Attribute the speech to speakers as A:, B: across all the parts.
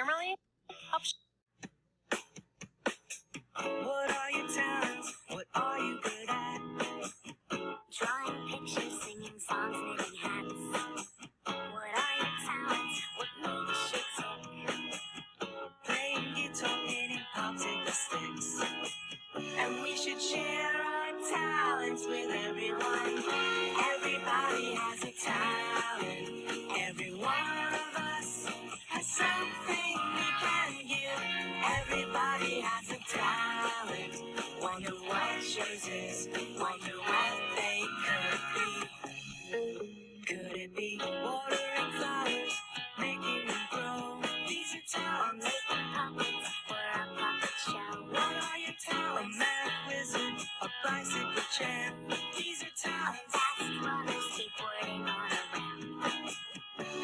A: Thermally?
B: What are your talents? What are you good at?
C: Drawing pictures, singing songs, knitting hats. What are your talents? What made you shake so?
B: Playing guitar, hitting popsicle sticks. And we should share our talents with everyone. Everybody has a talent. Every one of us has something we can give. Everybody has a talent. Wonder what yours is. Wonder what they could be. Could it be watering flowers, making them grow? These are talents.
C: Making puppets for a puppet show.
B: What are your talents? A math wizard, a bicycle champ. These are talents.
C: Fast runners keep wording on around.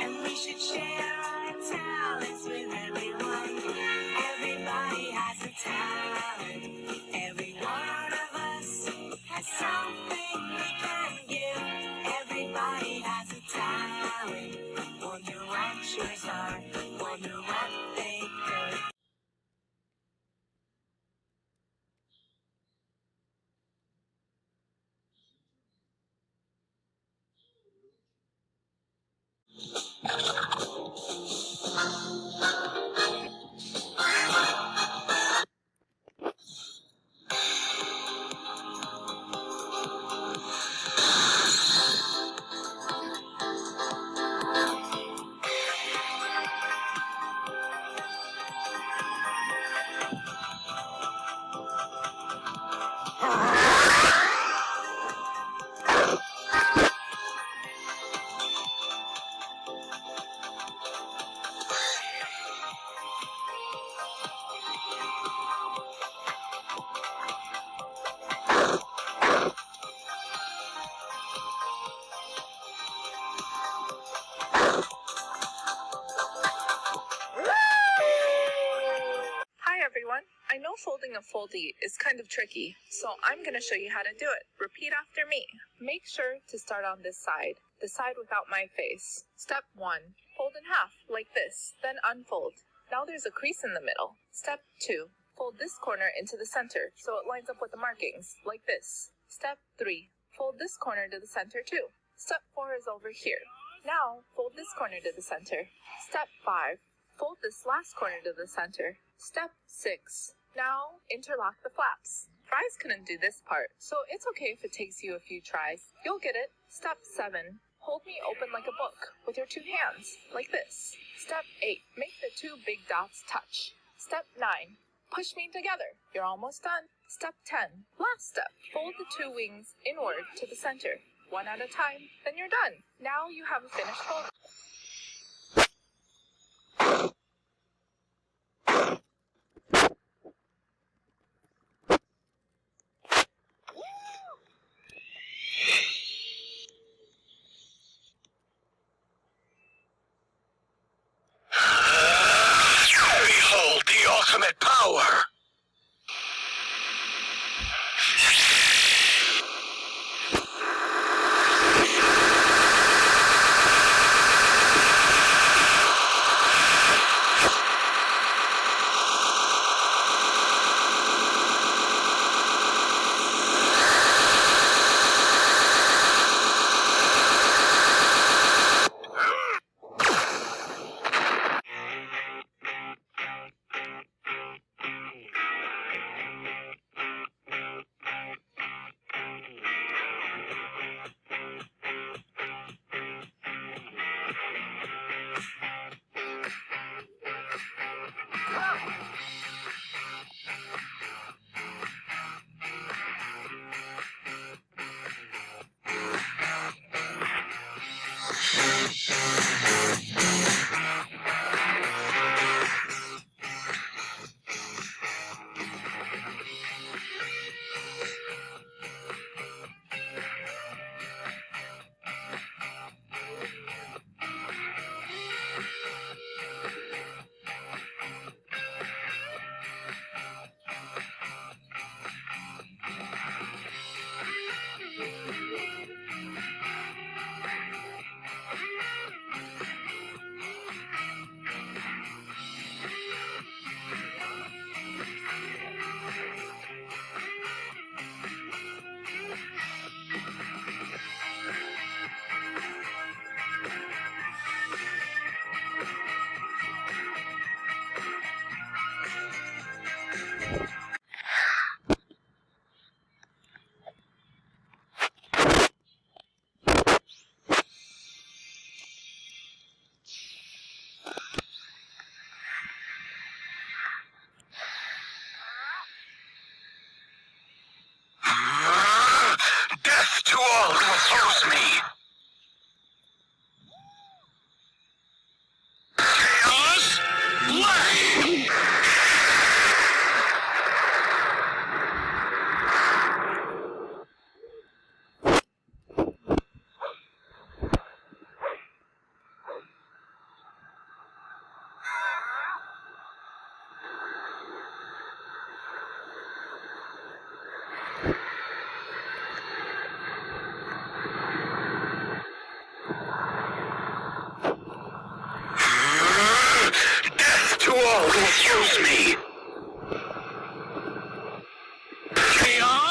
B: And we should share our talents with everyone. Everybody has a talent. Every one of us has something we can give. Everybody has a talent. Wonder what yours are. Wonder what they could.
D: Hi everyone! I know folding a foldie is kind of tricky, so I'm going to show you how to do it. Repeat after me. Make sure to start on this side, the side without my face. Step 1. Fold in half, like this, then unfold. Now there's a crease in the middle. Step 2. Fold this corner into the center so it lines up with the markings, like this. Step 3. Fold this corner to the center too. Step 4 is over here. Now, fold this corner to the center. Step 5. Fold this last corner to the center. Step 6. Now, interlock the flaps. Fries couldn't do this part, so it's okay if it takes you a few tries. You'll get it. Step 7. Hold me open like a book with your two hands, like this. Step 8. Make the two big dots touch. Step 9. Push me together. You're almost done. Step 10. Last step. Fold the two wings inward to the center. One at a time, then you're done. Now you have a finished fold.
E: Behold the ultimate power!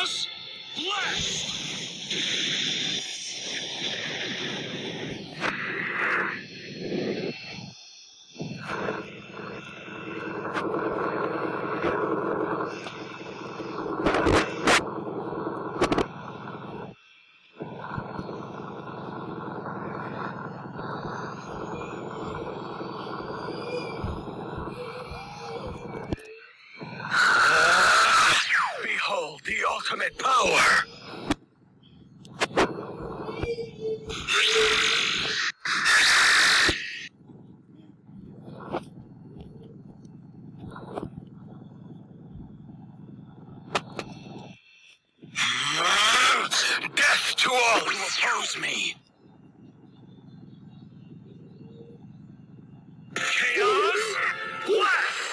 E: Chaos Blast! Behold the ultimate power! Death to all who oppose me! Chaos Blast!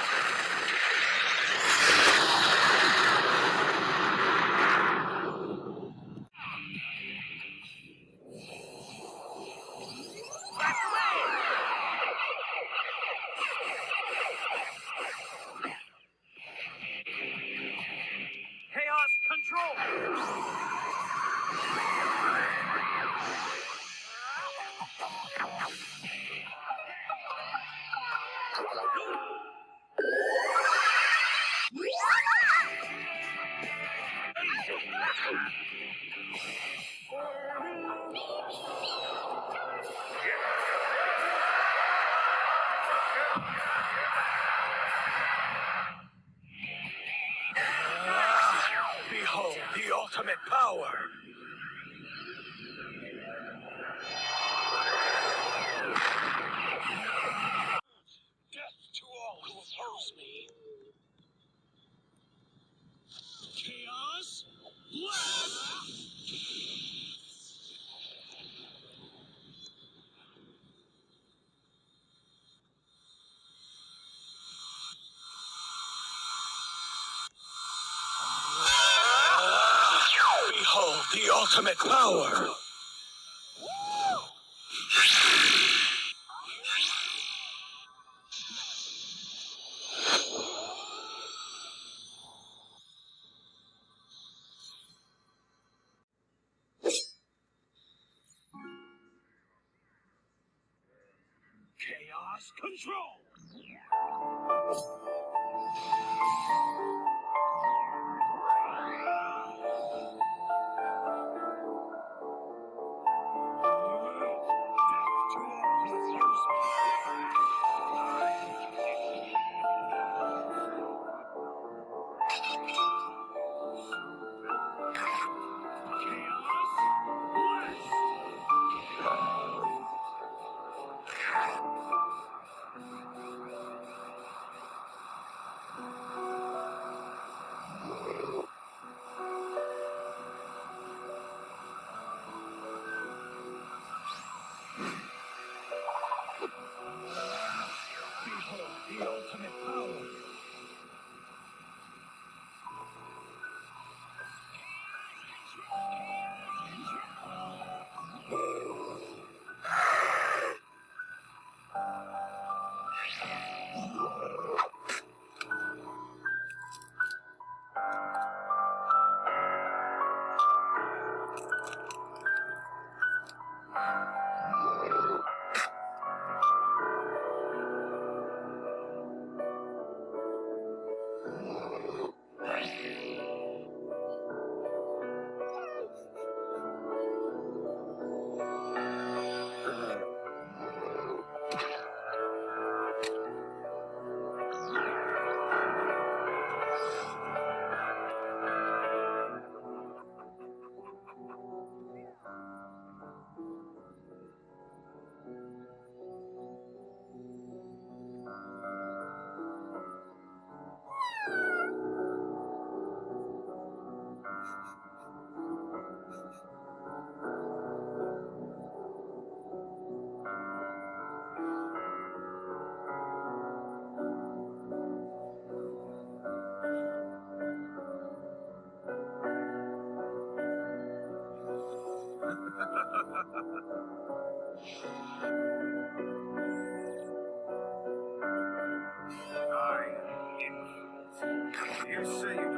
E: Chaos Control! Behold the ultimate power! Death to all who oppose me! Chaos Blast! Behold the ultimate power! Chaos Control! Behold the ultimate power! You say you